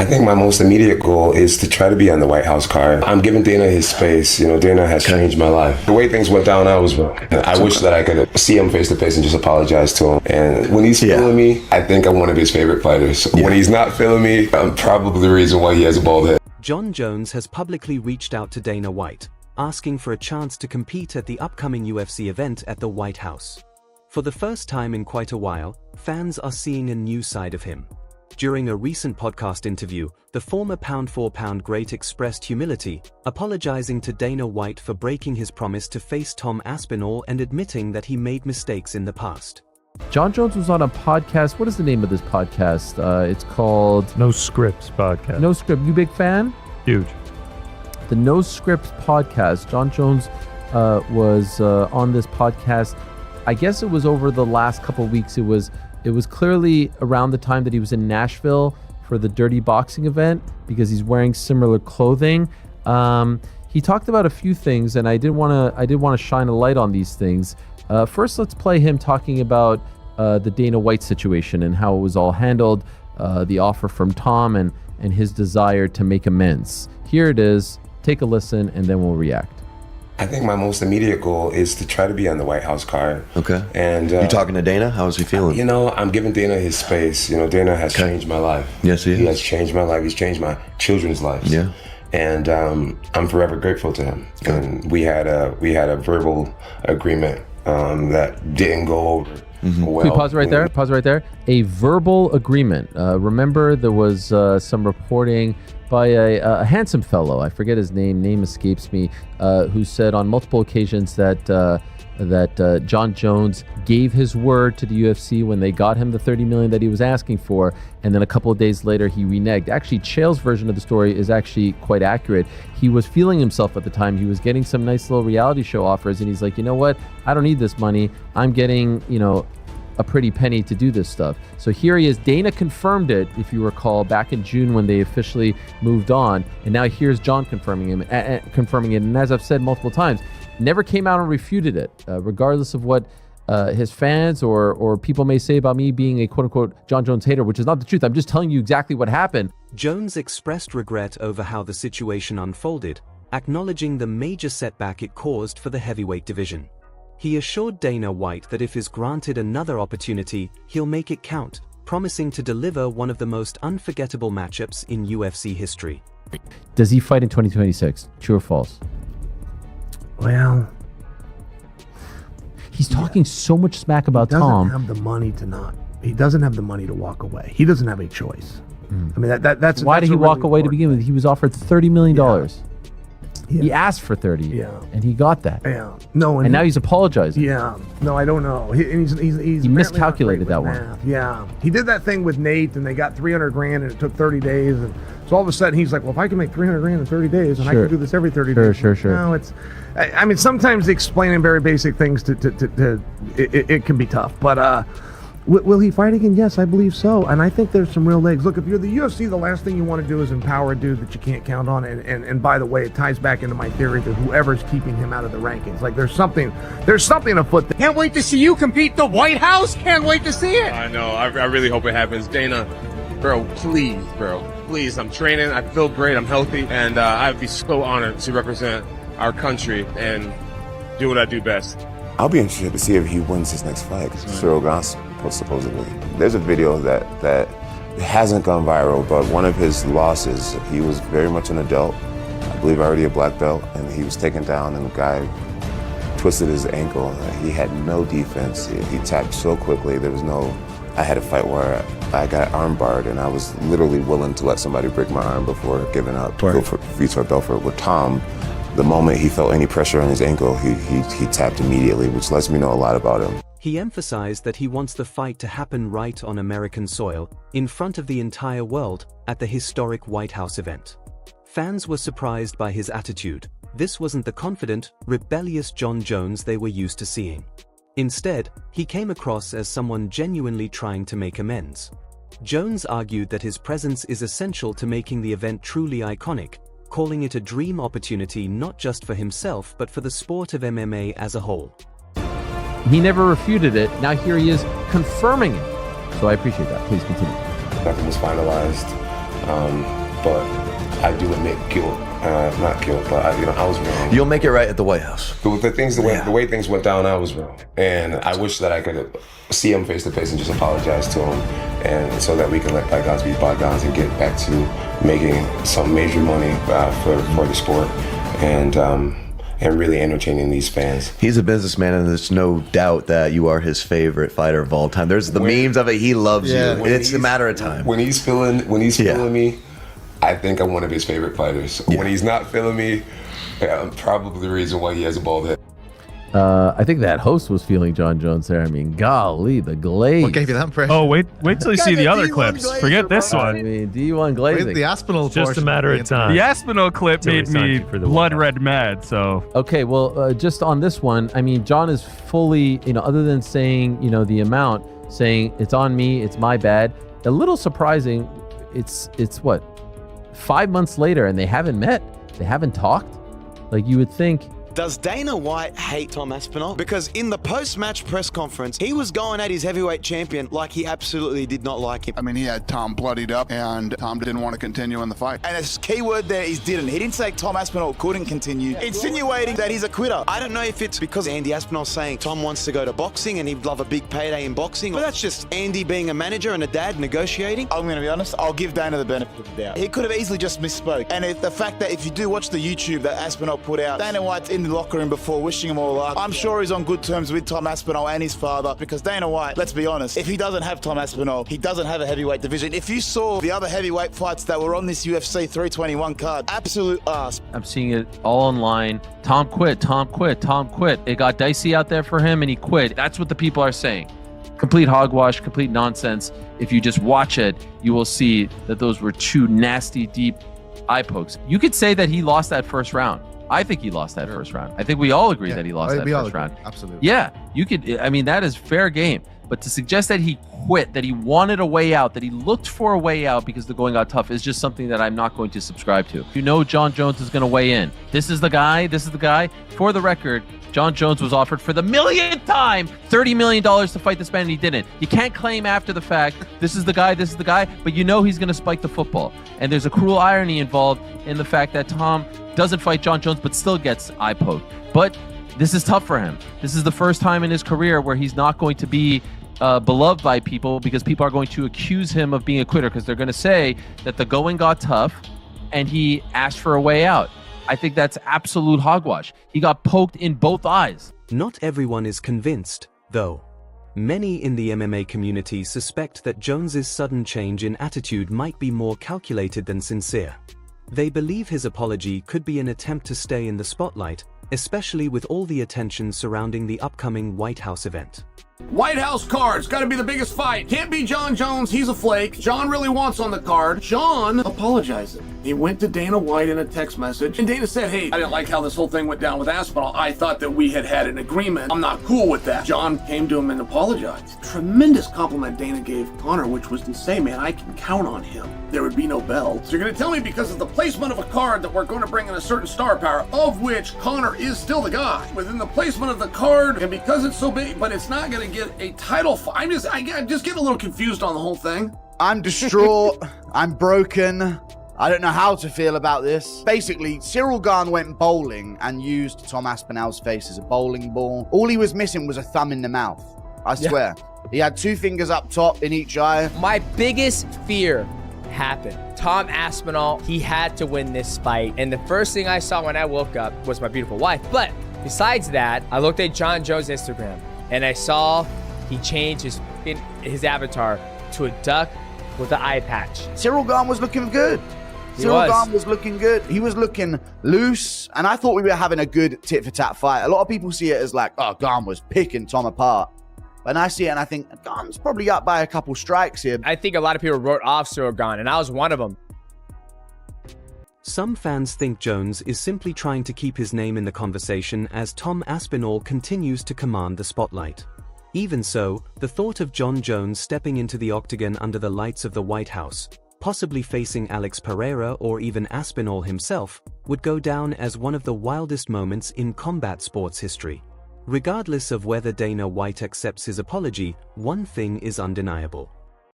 I think my most immediate goal is to try to be on the White House card. I'm giving Dana his space. You know, Dana has changed my life. The way things went down, I wish that I could see him face to face and just apologize to him. And when he's feeling me, I think I'm one of his favorite fighters. When he's not feeling me, I'm probably the reason why he has a bald head. Jon Jones has publicly reached out to Dana White, asking for a chance to compete at the upcoming UFC event at the White House. For the first time in quite a while, fans are seeing a new side of him. During a recent podcast interview, the former pound-for-pound great expressed humility, apologizing to Dana White for breaking his promise to face Tom Aspinall and admitting that he made mistakes in the past. Jon Jones was on a podcast. What is the name of this podcast? It's called No Scripts Podcast. No Script. You big fan? Huge. The No Scripts Podcast. Jon Jones was on this podcast. I guess it was over the last couple of weeks. It was clearly around the time that he was in Nashville for the Dirty Boxing event because he's wearing similar clothing. He talked about a few things, and I did want to shine a light on these things. First, let's play him talking about the Dana White situation and how it was all handled, the offer from Tom, and his desire to make amends. Here it is. Take a listen, and then we'll react. I think my most immediate goal is to try to be on the White House card. Okay. And you talking to Dana? How is he feeling? You know, I'm giving Dana his space. You know, Dana has changed my life. Yes, he has changed my life. He's changed my children's lives. Yeah. And I'm forever grateful to him. Good. And we had a verbal agreement that didn't go over. Well. Can we pause right there? Pause right there. A verbal agreement. Remember, there was some reporting by a handsome fellow, I forget his name escapes me, who said on multiple occasions that Jon Jones gave his word to the UFC when they got him the $30 million that he was asking for, and then a couple of days later he reneged. Actually, Chael's version of the story is actually quite accurate. He was feeling himself at the time. He was getting some nice little reality show offers, and he's like, you know what? I don't need this money. I'm getting, a pretty penny to do this stuff. So here he is. Dana confirmed it, if you recall, back in June when they officially moved on, and now here's Jon confirming it. And as I've said multiple times, never came out and refuted it, regardless of what his fans or people may say about me being a quote-unquote Jon Jones hater, which is not the truth. I'm just telling you exactly what happened. Jones expressed regret over how the situation unfolded, acknowledging the major setback it caused for the heavyweight division. He assured Dana White that if he's granted another opportunity, he'll make it count, promising to deliver one of the most unforgettable matchups in UFC history. Does he fight in 2026? True or false? Well, he's talking so much smack about Tom. He doesn't have the money to not. He doesn't have the money to walk away. He doesn't have a choice. I mean, that's why did he walk really away to begin with? He was offered $30 million. Yeah. He asked for 30, and he got that. Yeah, no, and now he's apologizing. Yeah, no, I don't know. He miscalculated that one. Math. Yeah, he did that thing with Nate, and they got $300,000, and it took 30 days, and so all of a sudden he's like, well, if I can make $300,000 in 30 days, and I can do this every 30 days. Sure. No, it's. I mean, sometimes explaining very basic things it can be tough, but. Will he fight again? Yes, I believe so. And I think there's some real legs. Look, if you're the UFC, the last thing you want to do is empower a dude that you can't count on. And by the way, it ties back into my theory that whoever's keeping him out of the rankings. Like there's something afoot there. Can't wait to see you compete the White House. Can't wait to see it. I know. I really hope it happens. Dana, bro, please. I'm training. I feel great. I'm healthy. And I'd be so honored to represent our country and do what I do best. I'll be interested to see if he wins his next fight. Cyril Gans, supposedly. There's a video that hasn't gone viral, but one of his losses, he was very much an adult, I believe already a black belt, and he was taken down and the guy twisted his ankle. He had no defense. He tapped so quickly. I had a fight where I got arm barred and I was literally willing to let somebody break my arm before giving up. Go for Vitor Belfort. With Tom, the moment he felt any pressure on his ankle, he tapped immediately, which lets me know a lot about him. He emphasized that he wants the fight to happen right on American soil, in front of the entire world, at the historic White House event. Fans were surprised by his attitude. This wasn't the confident, rebellious Jon Jones they were used to seeing. Instead, he came across as someone genuinely trying to make amends. Jones argued that his presence is essential to making the event truly iconic, calling it a dream opportunity not just for himself but for the sport of MMA as a whole. He never refuted it. Now here he is confirming it. So I appreciate that. Please continue. Nothing was finalized. But I do admit guilt, not guilt, but I was wrong. You'll make it right at the White House. The way things went down, I was wrong, and I wish that I could see him face to face and just apologize to him, and so that we can let bygones be bygones and get back to making some major money for the sport, and really entertaining these fans. He's a businessman, and there's no doubt that you are his favorite fighter of all time. There's the memes of it. He loves you. It's a matter of time. When he's feeling me, I think I'm one of his favorite fighters. When he's not feeling me, I'm probably the reason why he has a bald head. I think that host was feeling John Jones there. I mean, golly, the glaze. What gave you that impression? Oh, wait till you see the other clips. glazer, Forget this bro. one. I mean, D1 glazing. The Aspinall Just a portion matter of time. The Aspinall clip Till made it's time me for the blood White red mad, so. Okay, well, just on this one, I mean, John is fully, other than saying, the amount, saying it's on me, it's my bad. A little surprising. It's what, 5 months later, and they haven't met, they haven't talked. Like, you would think. Does Dana White hate Tom Aspinall? Because in the post-match press conference, he was going at his heavyweight champion like he absolutely did not like him. I mean, he had Tom bloodied up, and Tom didn't want to continue in the fight. And his key word there is didn't. He didn't say Tom Aspinall couldn't continue, insinuating that he's a quitter. I don't know if it's because Andy Aspinall's saying Tom wants to go to boxing and he'd love a big payday in boxing, or that's just Andy being a manager and a dad negotiating. I'm going to be honest, I'll give Dana the benefit of the doubt. He could have easily just misspoke. And the fact that if you do watch the YouTube that Aspinall put out, Dana White's in the locker room before wishing him all luck. I'm sure he's on good terms with Tom Aspinall and his father, because Dana White, let's be honest, if he doesn't have Tom Aspinall, he doesn't have a heavyweight division. If you saw the other heavyweight fights that were on this UFC 321 card, absolute ass. I'm seeing it all online. Tom quit, Tom quit, Tom quit. It got dicey out there for him and he quit. That's what the people are saying. Complete hogwash, complete nonsense. If you just watch it, you will see that those were two nasty, deep eye pokes. You could say that he lost that first round. I think he lost that first round. I think we all agree that he lost that first round. Absolutely. Yeah, you could. I mean, that is fair game. But to suggest that he quit, that he wanted a way out, that he looked for a way out because the going got tough is just something that I'm not going to subscribe to. You know John Jones is going to weigh in. This is the guy. This is the guy. For the record, John Jones was offered for the millionth time $30 million to fight this man, and he didn't. You can't claim after the fact, this is the guy, but you know he's going to spike the football. And there's a cruel irony involved in the fact that Tom doesn't fight John Jones, but still gets eye poked. But this is tough for him. This is the first time in his career where he's not going to be beloved by people, because people are going to accuse him of being a quitter, because they're going to say that the going got tough and he asked for a way out. I think that's absolute hogwash. He got poked in both eyes. Not everyone is convinced, though. Many in the MMA community suspect that Jones's sudden change in attitude might be more calculated than sincere. They believe his apology could be an attempt to stay in the spotlight, especially with all the attention surrounding the upcoming White House event. White House card's got to be the biggest fight. Can't be John Jones. He's a flake. John really wants on the card. John apologized. He went to Dana White in a text message, and Dana said, hey, I didn't like how this whole thing went down with Aspinall. I thought that we had an agreement. I'm not cool with that. John came to him and apologized. Tremendous compliment Dana gave Conor, which was to say, man, I can count on him. There would be no belt. So you're going to tell me because of the placement of a card that we're going to bring in a certain star power, of which Conor is still the guy, within the placement of the card, and because it's so big, but it's not going to get a title fight. I'm just getting a little confused on the whole thing. I'm distraught. I'm broken. I don't know how to feel about this. Basically, Cyril Gane went bowling and used Tom Aspinall's face as a bowling ball. All he was missing was a thumb in the mouth. I swear. He had two fingers up top in each eye. My biggest fear happened. Tom Aspinall, he had to win this fight. And the first thing I saw when I woke up was my beautiful wife. But besides that, I looked at John Jones' Instagram and I saw he changed his avatar to a duck with an eye patch. Cyril Gane was looking good. Cyril Gane was looking good. He was looking loose, and I thought we were having a good tit-for-tat fight. A lot of people see it as like, oh, Gane was picking Tom apart. But I see it and I think, Gane's probably up by a couple strikes here. I think a lot of people wrote off Cyril Gane, and I was one of them. Some fans think Jones is simply trying to keep his name in the conversation as Tom Aspinall continues to command the spotlight. Even so, the thought of John Jones stepping into the octagon under the lights of the White House, possibly facing Alex Pereira or even Aspinall himself, would go down as one of the wildest moments in combat sports history. Regardless of whether Dana White accepts his apology, one thing is undeniable.